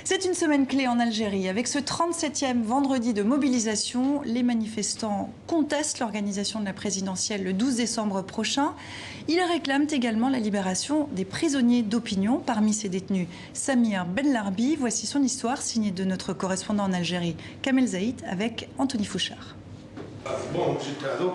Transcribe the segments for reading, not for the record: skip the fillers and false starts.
C'est une semaine clé en Algérie. Avec ce 37e vendredi de mobilisation, les manifestants contestent l'organisation de la présidentielle le 12 décembre prochain. Ils réclament également la libération des prisonniers d'opinion. Parmi ces détenus, Samir Benlarbi. Voici son histoire, signée de notre correspondant en Algérie, Kamel Zaïd, avec Anthony Fouchard.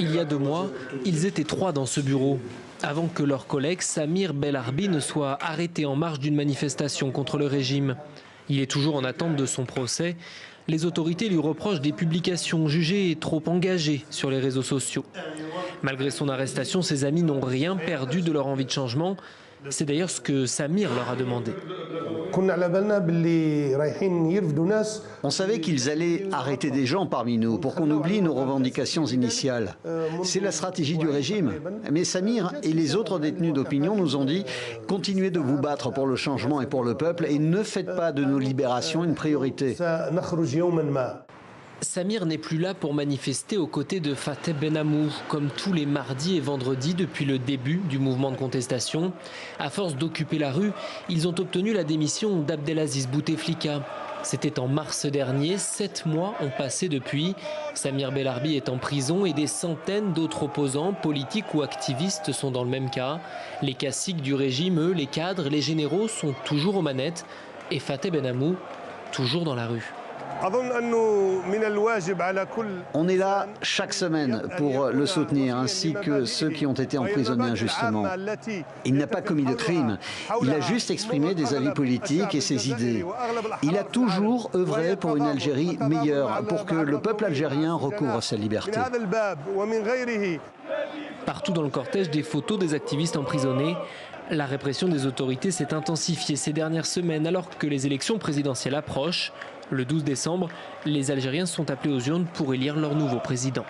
Il y a 2 mois, ils étaient 3 dans ce bureau, avant que leur collègue Samir Benlarbi ne soit arrêté en marge d'une manifestation contre le régime. Il est toujours en attente de son procès. Les autorités lui reprochent des publications jugées trop engagées sur les réseaux sociaux. Malgré son arrestation, ses amis n'ont rien perdu de leur envie de changement. C'est d'ailleurs ce que Samir leur a demandé. On savait qu'ils allaient arrêter des gens parmi nous pour qu'on oublie nos revendications initiales. C'est la stratégie du régime. Mais Samir et les autres détenus d'opinion nous ont dit « Continuez de vous battre pour le changement et pour le peuple et ne faites pas de nos libérations une priorité ». Samir n'est plus là pour manifester aux côtés de Fateh Benamou, comme tous les mardis et vendredis depuis le début du mouvement de contestation. À force d'occuper la rue, ils ont obtenu la démission d'Abdelaziz Bouteflika. C'était en mars dernier, 7 mois ont passé depuis. Samir Benlarbi est en prison et des centaines d'autres opposants, politiques ou activistes sont dans le même cas. Les caciques du régime, eux, les cadres, les généraux sont toujours aux manettes et Fateh Benamou toujours dans la rue. On est là chaque semaine pour le soutenir, ainsi que ceux qui ont été emprisonnés injustement. Il n'a pas commis de crime, il a juste exprimé des avis politiques et ses idées. Il a toujours œuvré pour une Algérie meilleure, pour que le peuple algérien recouvre sa liberté. Partout dans le cortège, des photos des activistes emprisonnés. La répression des autorités s'est intensifiée ces dernières semaines alors que les élections présidentielles approchent. Le 12 décembre, les Algériens sont appelés aux urnes pour élire leur nouveau président.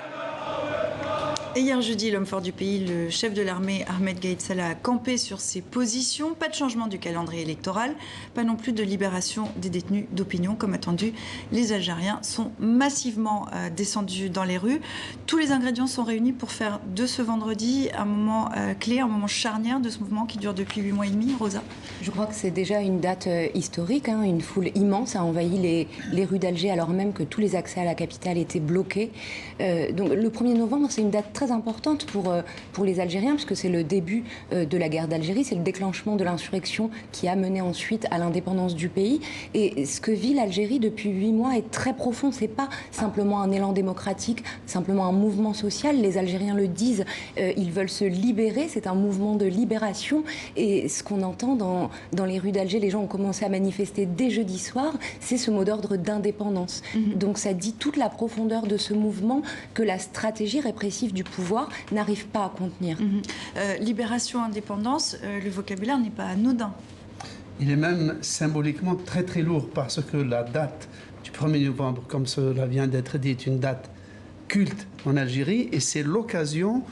Et hier jeudi, l'homme fort du pays, le chef de l'armée Ahmed Gaïd Salah, a campé sur ses positions. Pas de changement du calendrier électoral, pas non plus de libération des détenus d'opinion comme attendu. Les Algériens sont massivement descendus dans les rues. Tous les ingrédients sont réunis pour faire de ce vendredi un moment clé, un moment charnière de ce mouvement qui dure depuis 8 mois et demi. Rosa? Je crois que c'est déjà une date historique. Une foule immense a envahi les rues d'Alger alors même que tous les accès à la capitale étaient bloqués. Donc le 1er novembre, c'est une date très importante pour les Algériens, puisque c'est le début de la guerre d'Algérie, c'est le déclenchement de l'insurrection qui a mené ensuite à l'indépendance du pays. Et ce que vit l'Algérie depuis 8 mois est très profond. C'est pas simplement un élan démocratique, simplement un mouvement social. Les Algériens le disent, ils veulent se libérer. C'est un mouvement de libération. Et ce qu'on entend dans les rues d'Alger, les gens ont commencé à manifester dès jeudi soir, c'est ce mot d'ordre d'indépendance. Donc ça dit toute la profondeur de ce mouvement que la stratégie répressive du pouvoir n'arrive pas à contenir. Libération, indépendance, le vocabulaire n'est pas anodin. Il est même symboliquement très très lourd parce que la date du 1er novembre, comme cela vient d'être dit, est une date culte en Algérie et c'est l'occasion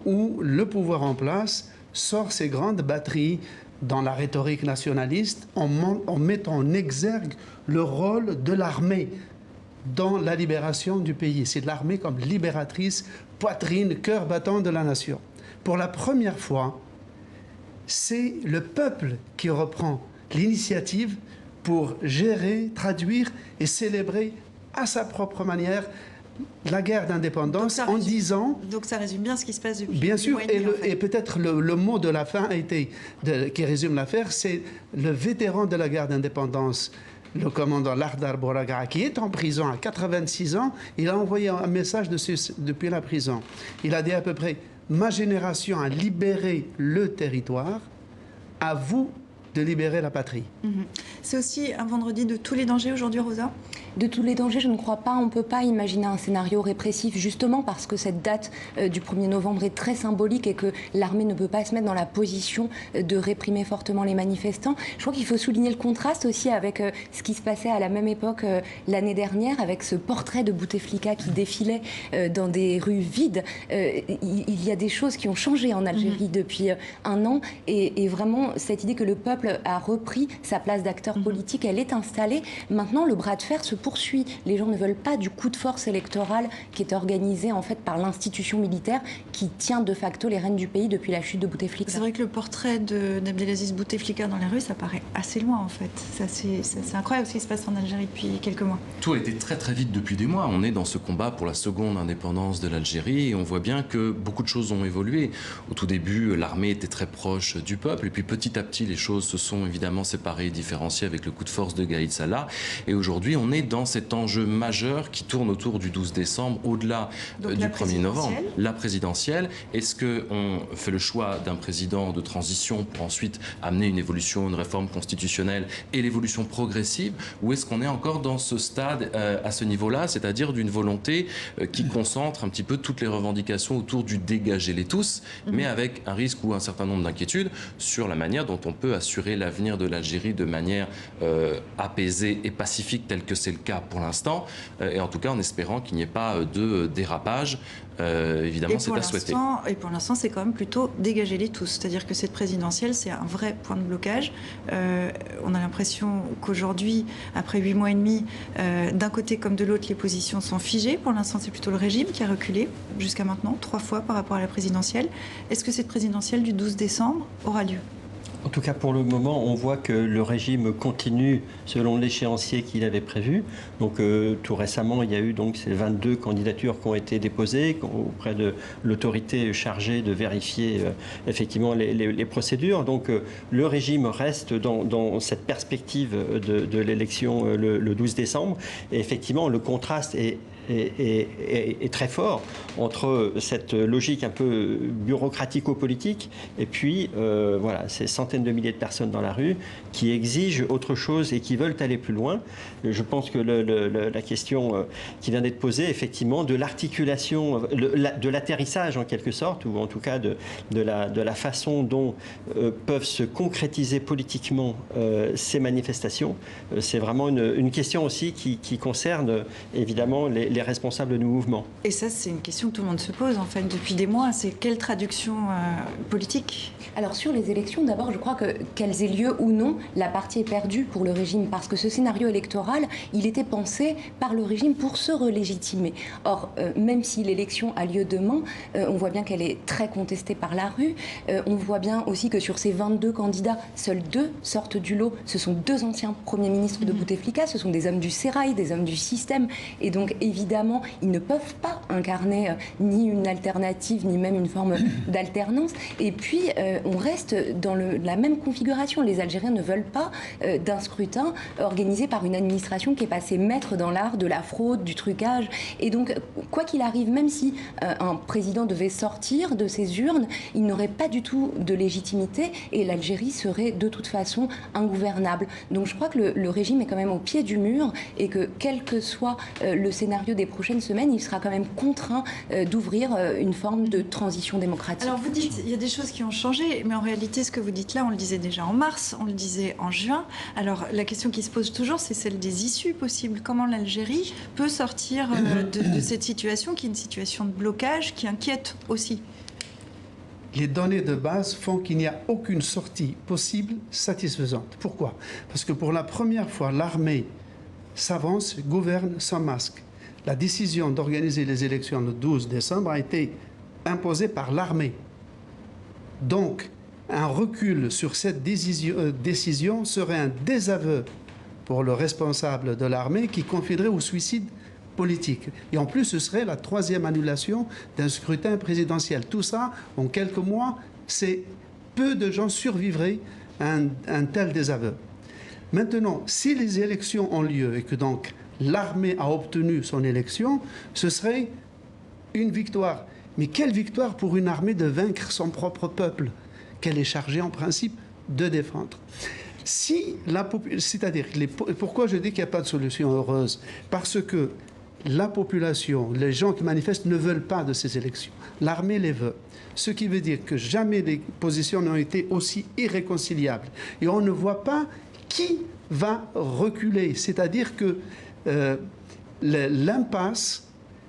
où le pouvoir en place sort ses grandes batteries dans la rhétorique nationaliste en mettant en exergue le rôle de l'armée dans la libération du pays. C'est de l'armée comme libératrice, poitrine, cœur battant de la nation. Pour la première fois, c'est le peuple qui reprend l'initiative pour gérer, traduire et célébrer à sa propre manière la guerre d'indépendance en disant... Donc ça résume bien ce qui se passe depuis... Bien sûr, et peut-être le mot de la fin qui résume l'affaire, c'est le vétéran de la guerre d'indépendance, le commandant Lardar Bouraga, qui est en prison à 86 ans, il a envoyé un message depuis la prison. Il a dit à peu près « Ma génération a libéré le territoire, à vous de libérer la patrie ». C'est aussi un vendredi de tous les dangers aujourd'hui, Rosa? De tous les dangers, je ne crois pas. On ne peut pas imaginer un scénario répressif, justement parce que cette date du 1er novembre est très symbolique et que l'armée ne peut pas se mettre dans la position de réprimer fortement les manifestants. Je crois qu'il faut souligner le contraste aussi avec ce qui se passait à la même époque l'année dernière, avec ce portrait de Bouteflika qui défilait dans des rues vides. Il y a des choses qui ont changé en Algérie depuis un an et vraiment cette idée que le peuple peuple a repris sa place d'acteur politique, elle est installée. Maintenant, le bras de fer se poursuit. Les gens ne veulent pas du coup de force électoral qui est organisé en fait par l'institution militaire qui tient de facto les rênes du pays depuis la chute de Bouteflika. C'est vrai que le portrait d'Abdelaziz Bouteflika dans les rues, ça paraît assez loin en fait. C'est incroyable ce qui se passe en Algérie depuis quelques mois. Tout a été très très vite depuis des mois. On est dans ce combat pour la seconde indépendance de l'Algérie et on voit bien que beaucoup de choses ont évolué. Au tout début, l'armée était très proche du peuple et puis petit à petit, les choses se sont évidemment séparées et différenciées avec le coup de force de Gaïd Salah. Et aujourd'hui, on est dans cet enjeu majeur qui tourne autour du 12 décembre, au-delà du 1er novembre. La présidentielle. Est-ce qu'on fait le choix d'un président de transition pour ensuite amener une évolution, une réforme constitutionnelle et l'évolution progressive, ou est-ce qu'on est encore dans ce stade à ce niveau-là, c'est-à-dire d'une volonté qui concentre un petit peu toutes les revendications autour du dégager-les tous, mais avec un risque ou un certain nombre d'inquiétudes sur la manière dont on peut assurer l'avenir de l'Algérie de manière apaisée et pacifique, tel que c'est le cas pour l'instant, et en tout cas en espérant qu'il n'y ait pas de dérapage. Évidemment, c'est à souhaiter. Et pour l'instant, c'est quand même plutôt dégager-les tous. C'est-à-dire que cette présidentielle, c'est un vrai point de blocage. On a l'impression qu'aujourd'hui, après 8 mois et demi, d'un côté comme de l'autre, les positions sont figées. Pour l'instant, c'est plutôt le régime qui a reculé jusqu'à maintenant, 3 fois par rapport à la présidentielle. Est-ce que cette présidentielle du 12 décembre aura lieu ? En tout cas, pour le moment, on voit que le régime continue selon l'échéancier qu'il avait prévu. Donc, tout récemment, il y a eu donc ces 22 candidatures qui ont été déposées auprès de l'autorité chargée de vérifier effectivement les procédures. Donc, le régime reste dans cette perspective de l'élection le 12 décembre. Et effectivement, le contraste est très fort entre cette logique un peu bureaucratico-politique et puis voilà, ces centaines de milliers de personnes dans la rue qui exigent autre chose et qui veulent aller plus loin. Je pense que la question qui vient d'être posée, effectivement, de l'articulation, de l'atterrissage en quelque sorte, ou en tout cas de la façon dont peuvent se concrétiser politiquement ces manifestations, c'est vraiment une question aussi qui concerne évidemment les responsables du mouvement. Et ça, c'est une question que tout le monde se pose en fait depuis des mois. C'est quelle traduction politique ? Alors sur les élections, d'abord, je crois qu'elles aient lieu ou non, la partie est perdue pour le régime parce que ce scénario électoral, il était pensé par le régime pour se relégitimer. Or, même si l'élection a lieu demain, on voit bien qu'elle est très contestée par la rue. On voit bien aussi que sur ces 22 candidats, seuls 2 sortent du lot. Ce sont 2 anciens premiers ministres de Bouteflika, ce sont des hommes du sérail, des hommes du système. Et donc, évidemment, ils ne peuvent pas incarner ni une alternative, ni même une forme d'alternance. Et puis, on reste dans la même configuration. Les Algériens ne veulent pas d'un scrutin organisé par une administration qui est passée maître dans l'art de la fraude, du trucage. Et donc, quoi qu'il arrive, même si un président devait sortir de ces urnes, il n'aurait pas du tout de légitimité et l'Algérie serait de toute façon ingouvernable. Donc, je crois que le régime est quand même au pied du mur et que, quel que soit le scénario des prochaines semaines, il sera quand même contraint d'ouvrir une forme de transition démocratique. Alors vous dites, il y a des choses qui ont changé, mais en réalité, ce que vous dites là, on le disait déjà en mars, on le disait en juin. Alors la question qui se pose toujours, c'est celle des issues possibles. Comment l'Algérie peut sortir de cette situation qui est une situation de blocage qui inquiète aussi ? Les données de base font qu'il n'y a aucune sortie possible satisfaisante. Pourquoi ? Parce que pour la première fois, l'armée s'avance, gouverne sans masque. La décision d'organiser les élections le 12 décembre a été imposée par l'armée. Donc, un recul sur cette décision serait un désaveu pour le responsable de l'armée qui confierait au suicide politique. Et en plus, ce serait la 3e annulation d'un scrutin présidentiel. Tout ça, en quelques mois, peu de gens survivraient à un tel désaveu. Maintenant, si les élections ont lieu et que donc l'armée a obtenu son élection, ce serait une victoire. Mais quelle victoire pour une armée de vaincre son propre peuple, qu'elle est chargée en principe de défendre. C'est-à-dire, pourquoi je dis qu'il n'y a pas de solution heureuse ? Parce que la population, les gens qui manifestent ne veulent pas de ces élections. L'armée les veut. Ce qui veut dire que jamais les positions n'ont été aussi irréconciliables. Et on ne voit pas qui va reculer. C'est-à-dire que l'impasse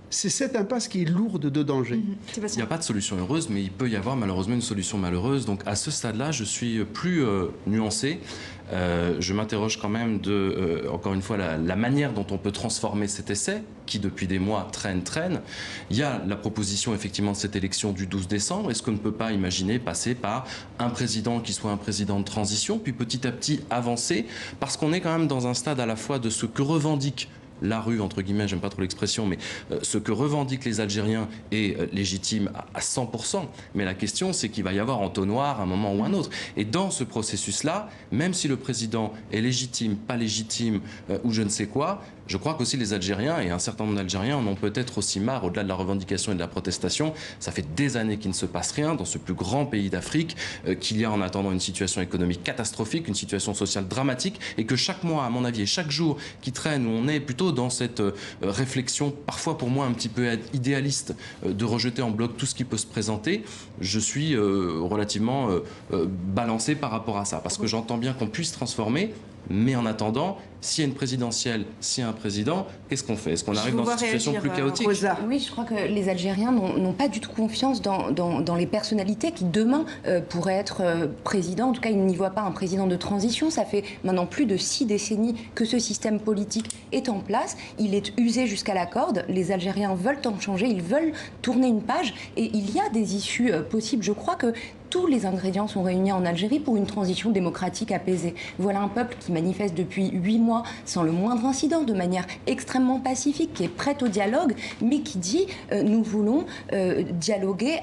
C'est cette impasse qui est lourde de danger. Il n'y a pas de solution heureuse, mais il peut y avoir malheureusement une solution malheureuse. Donc à ce stade-là, je suis plus nuancé. Je m'interroge quand même encore une fois, la manière dont on peut transformer cet essai, qui depuis des mois traîne. Il y a la proposition effectivement de cette élection du 12 décembre. Est-ce qu'on ne peut pas imaginer passer par un président qui soit un président de transition, puis petit à petit avancer, parce qu'on est quand même dans un stade à la fois de ce que revendique la rue, entre guillemets, j'aime pas trop l'expression, mais ce que revendiquent les Algériens est légitime à 100%. Mais la question, c'est qu'il va y avoir entonnoir à un moment ou un autre. Et dans ce processus-là, même si le président est légitime, pas légitime ou je ne sais quoi, je crois qu'aussi les Algériens, et un certain nombre d'Algériens en ont peut-être aussi marre, au-delà de la revendication et de la protestation. Ça fait des années qu'il ne se passe rien dans ce plus grand pays d'Afrique, qu'il y a en attendant une situation économique catastrophique, une situation sociale dramatique, et que chaque mois, à mon avis, et chaque jour qui traîne, où on est plutôt dans cette réflexion, parfois pour moi un petit peu idéaliste, de rejeter en bloc tout ce qui peut se présenter, je suis relativement balancé par rapport à ça, parce que j'entends bien qu'on puisse transformer. Mais en attendant, s'il y a une présidentielle, s'il y a un président, qu'est-ce qu'on fait? Est-ce qu'on arrive dans une situation plus chaotique? Oui, je crois que les Algériens n'ont pas du tout confiance dans les personnalités qui, demain, pourraient être présidents. En tout cas, ils n'y voient pas un président de transition. Ça fait maintenant plus de 6 décennies que ce système politique est en place. Il est usé jusqu'à la corde. Les Algériens veulent en changer, ils veulent tourner une page. Et il y a des issues possibles. Je crois que tous les ingrédients sont réunis en Algérie pour une transition démocratique apaisée. Voilà un peuple qui manifeste depuis 8 mois sans le moindre incident, de manière extrêmement pacifique, qui est prête au dialogue, mais qui dit nous voulons dialoguer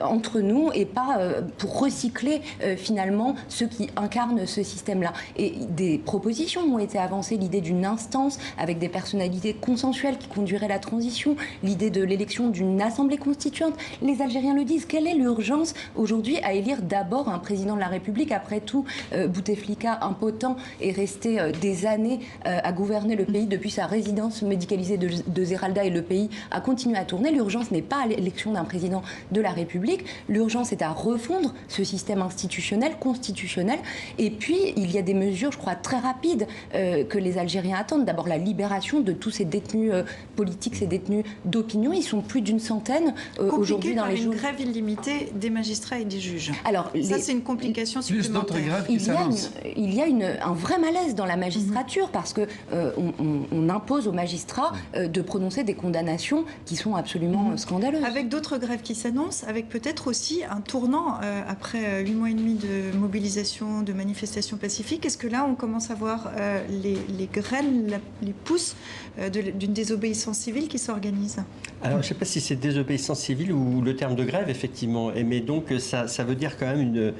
entre nous et pas pour recycler finalement ceux qui incarnent ce système-là. Et des propositions ont été avancées, l'idée d'une instance avec des personnalités consensuelles qui conduiraient la transition, l'idée de l'élection d'une assemblée constituante. Les Algériens le disent. Quelle est l'urgence aujourd'hui à élire d'abord un président de la République? Après tout, Bouteflika, impotent, est resté des années à gouverner le pays depuis sa résidence médicalisée de Zeralda, et le pays a continué à tourner. L'urgence n'est pas à l'élection d'un président de la République. L'urgence est à refondre ce système institutionnel, constitutionnel. Et puis, il y a des mesures, je crois, très rapides que les Algériens attendent. D'abord, la libération de tous ces détenus politiques, ces détenus d'opinion. Ils sont plus d'une centaine aujourd'hui dans les jours. Une grève illimitée des magistrats et des juges. Alors, ça, c'est une complication supplémentaire. Il y a un vrai malaise dans la magistrature parce que on impose aux magistrats de prononcer des condamnations qui sont absolument scandaleuses. Avec d'autres grèves qui s'annoncent, avec peut-être aussi un tournant après 8 mois et demi de mobilisation, de manifestations pacifiques. Est-ce que là, on commence à voir les graines, les pousses d'une désobéissance civile qui s'organise? Alors, je ne sais pas si c'est désobéissance civile ou le terme de grève, effectivement. Mais donc, ça veut dire quand même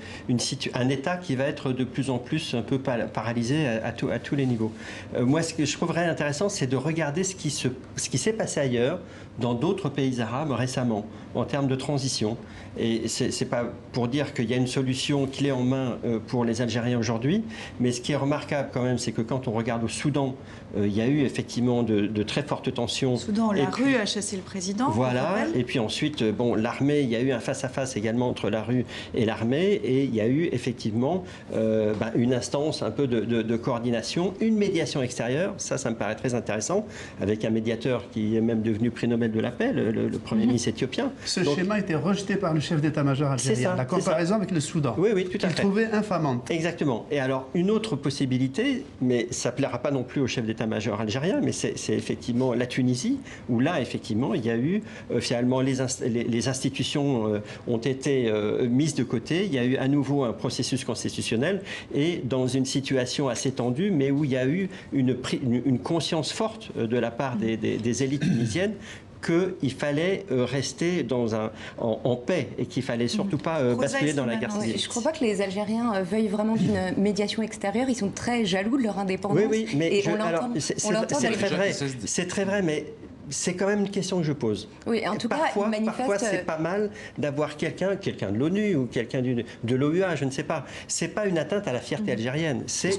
un État qui va être de plus en plus un peu paralysé à tous les niveaux. Moi, ce que je trouverais intéressant, c'est de regarder ce qui s'est passé ailleurs, dans d'autres pays arabes récemment, en termes de transition. Et ce n'est pas pour dire qu'il y a une solution clé en main pour les Algériens aujourd'hui, mais ce qui est remarquable quand même, c'est que quand on regarde au Soudan, il y a eu effectivement de très fortes tensions. Au Soudan, la rue a chassé le président. Voilà, et puis ensuite, l'armée, il y a eu un face-à-face également entre la rue et l'armée, et il y a eu effectivement une instance un peu de coordination, une médiation extérieure, ça me paraît très intéressant, avec un médiateur qui est même devenu prix Nobel de la paix, le Premier ministre éthiopien. Ce schéma a été rejeté par le chef d'état-major algérien, la comparaison avec le Soudan. Oui, tout à fait. Qu'il trouvait infamante. Exactement. Et alors, une autre possibilité, mais ça ne plaira pas non plus au chef d'état-major algérien, mais c'est effectivement la Tunisie, où là, effectivement, il y a eu, finalement, les institutions ont été mises de côté, il y a eu à nouveau un processus constitutionnel, et dans une situation assez tendue, mais où il y a eu une conscience forte de la part des élites tunisiennes qu'il fallait rester en paix et qu'il fallait surtout pas basculer dans la guerre civile. Je ne crois pas que les Algériens veuillent vraiment d'une médiation extérieure. Ils sont très jaloux de leur indépendance. Oui, mais on l'entend. C'est très vrai, mais c'est quand même une question que je pose. Oui, en tout cas, parfois c'est pas mal d'avoir quelqu'un de l'ONU ou quelqu'un de l'OUA, je ne sais pas. C'est pas une atteinte à la fierté algérienne. C'est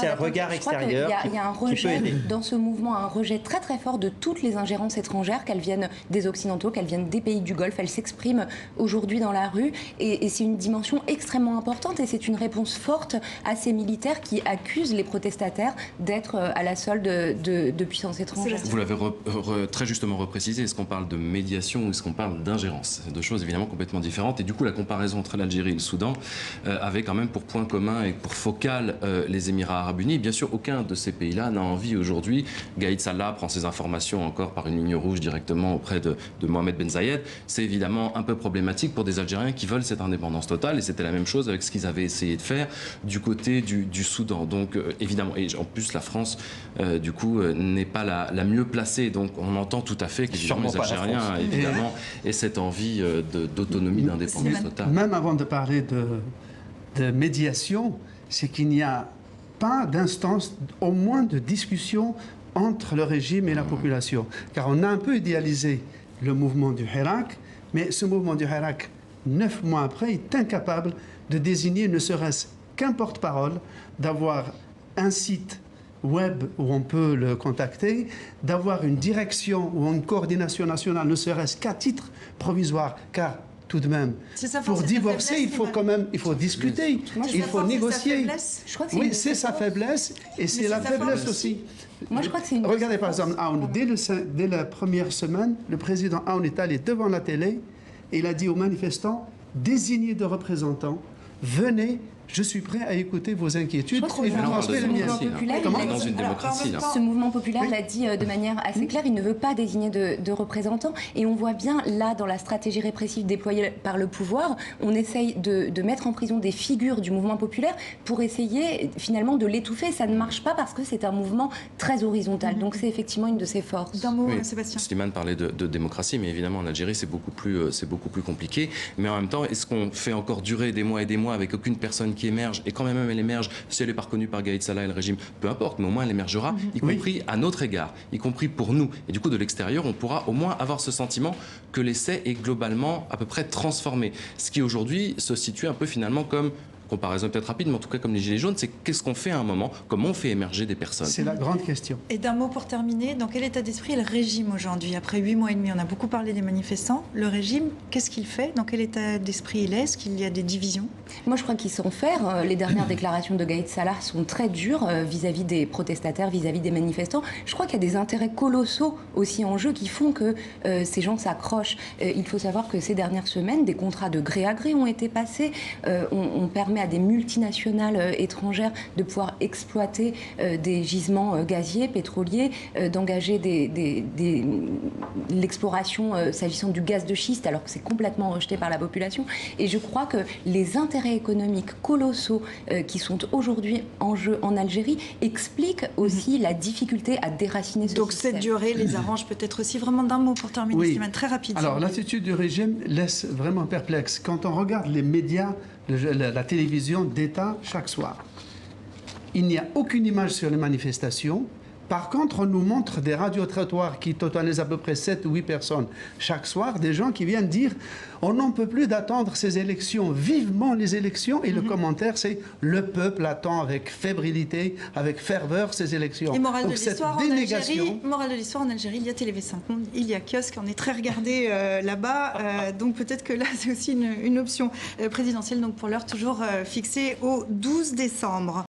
un regard extérieur. Il y a un rejet dans ce mouvement, un rejet très très fort de toutes les ingérences étrangères, qu'elles viennent des Occidentaux, qu'elles viennent des pays du Golfe. Elles s'expriment aujourd'hui dans la rue, et c'est une dimension extrêmement importante, et c'est une réponse forte à ces militaires qui accusent les protestataires d'être à la solde de puissances étrangères. Vous l'avez très justement repréciser, est-ce qu'on parle de médiation ou est-ce qu'on parle d'ingérence? C'est deux choses évidemment complètement différentes. Et du coup, la comparaison entre l'Algérie et le Soudan avait quand même pour point commun et pour focale les Émirats arabes unis. Bien sûr, aucun de ces pays-là n'a envie aujourd'hui. Gaïd Salah prend ses informations encore par une ligne rouge directement auprès de Mohamed Ben Zayed. C'est évidemment un peu problématique pour des Algériens qui veulent cette indépendance totale. Et c'était la même chose avec ce qu'ils avaient essayé de faire du côté du Soudan. Donc évidemment, et en plus la France, du coup, n'est pas la mieux placée. Donc on entend tout à fait que les Algériens, évidemment, aient cette envie d'autonomie, d'indépendance totale. Même avant de parler de médiation, c'est qu'il n'y a pas d'instance, au moins de discussion entre le régime et la population. Car on a un peu idéalisé le mouvement du Hirak, mais ce mouvement du Hirak, 9 mois après, est incapable de désigner ne serait-ce qu'un porte-parole, d'avoir un site web où on peut le contacter, d'avoir une direction ou une coordination nationale, ne serait-ce qu'à titre provisoire, car tout de même, pour divorcer, il faut quand même, il faut discuter, il faut négocier. Oui, c'est sa faiblesse et c'est la faiblesse aussi. Moi, je crois que c'est une... Regardez par exemple, Aoun, dès la première semaine, le président Aoun est allé devant la télé et il a dit aux manifestants, désignez de représentants, venez. Je suis prêt à écouter vos inquiétudes et vous transmettre les miennes. Dans une démocratie. Ce mouvement populaire l'a dit de manière assez claire, il ne veut pas désigner de représentants. Et on voit bien, là, dans la stratégie répressive déployée par le pouvoir, on essaye de mettre en prison des figures du mouvement populaire pour essayer, finalement, de l'étouffer. Ça ne marche pas parce que c'est un mouvement très horizontal. Donc c'est effectivement une de ses forces. D'un mot, Sébastien. Slimane parlait de démocratie, mais évidemment, en Algérie, c'est beaucoup plus compliqué. Mais en même temps, est-ce qu'on fait encore durer des mois et des mois avec aucune personne qui émerge, et quand même elle émerge, si elle n'est pas reconnue par Gaïd Salah et le régime, peu importe, mais au moins elle émergera, y compris à notre égard, y compris pour nous. Et du coup, de l'extérieur, on pourra au moins avoir ce sentiment que l'essai est globalement à peu près transformé. Ce qui aujourd'hui se situe un peu finalement comme, comparaison peut-être rapide, mais en tout cas comme les Gilets jaunes, c'est qu'est-ce qu'on fait à un moment, comment on fait émerger des personnes. C'est la grande question. Et d'un mot pour terminer, dans quel état d'esprit est le régime aujourd'hui? Après 8 mois et demi, on a beaucoup parlé des manifestants. Le régime, qu'est-ce qu'il fait? Dans quel état d'esprit il est? Est-ce qu'il y a des divisions? Moi, je crois qu'ils sont faire. Les dernières déclarations de Gaïd Salah sont très dures vis-à-vis des protestataires, vis-à-vis des manifestants. Je crois qu'il y a des intérêts colossaux aussi en jeu qui font que ces gens s'accrochent. Il faut savoir que ces dernières semaines, des contrats de gré à gré ont été passés. On permet à des multinationales étrangères de pouvoir exploiter des gisements gaziers, pétroliers, d'engager l'exploration s'agissant du gaz de schiste, alors que c'est complètement rejeté par la population. Et je crois que les intérêts économiques colossaux qui sont aujourd'hui en jeu en Algérie expliquent aussi la difficulté à déraciner ce Donc système. cette durée les arrange peut-être aussi. Vraiment d'un mot pour terminer, Slimane, très rapide. Alors l'attitude du régime laisse vraiment perplexe. Quand on regarde les médias, la télévision d'État chaque soir, il n'y a aucune image sur les manifestations. Par contre, on nous montre des radiotrottoirs qui totalisent à peu près 7 ou 8 personnes chaque soir, des gens qui viennent dire on n'en peut plus d'attendre ces élections, vivement les élections. Et le commentaire, c'est le peuple attend avec fébrilité, avec ferveur ces élections. Et morale Donc de cette l'histoire dénégation... en Algérie, il y a TV5 Monde, il y a Kiosque, on est très regardé là-bas. Donc peut-être que là, c'est aussi une option présidentielle. Donc pour l'heure, toujours fixée au 12 décembre.